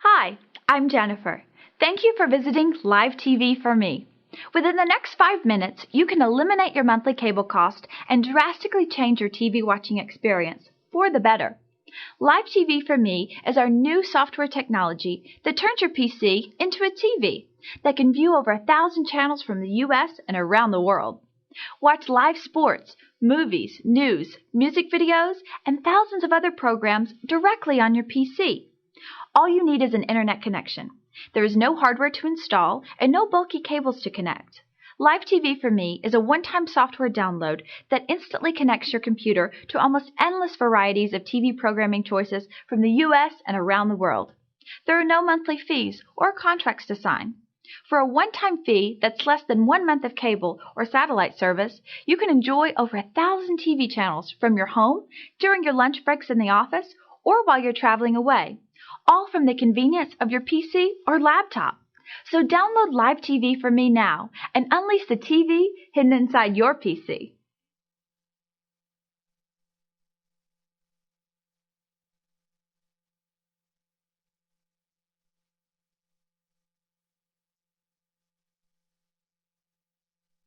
Hi, I'm Jennifer. Thank you for visiting Live TV for me. Within the next 5 minutes, you can eliminate your monthly cable cost and drastically change your TV watching experience for the better. Live TV for me is our new software technology that turns your PC into a TV that can view over 1,000 channels from the US and around the world. Watch live sports, movies, news, music videos, and thousands of other programs directly on your PC. All you need is an internet connection. There is no hardware to install and no bulky cables to connect. Live TV for me is a one-time software download that instantly connects your computer to almost endless varieties of TV programming choices from the US and around the world. There are no monthly fees or contracts to sign. For a one-time fee that's less than 1 month of cable or satellite service, you can enjoy over 1,000 TV channels from your home, during your lunch breaks in the office, or while you're traveling away, all from the convenience of your PC or laptop. So download Live TV for me now and unleash the TV hidden inside your PC.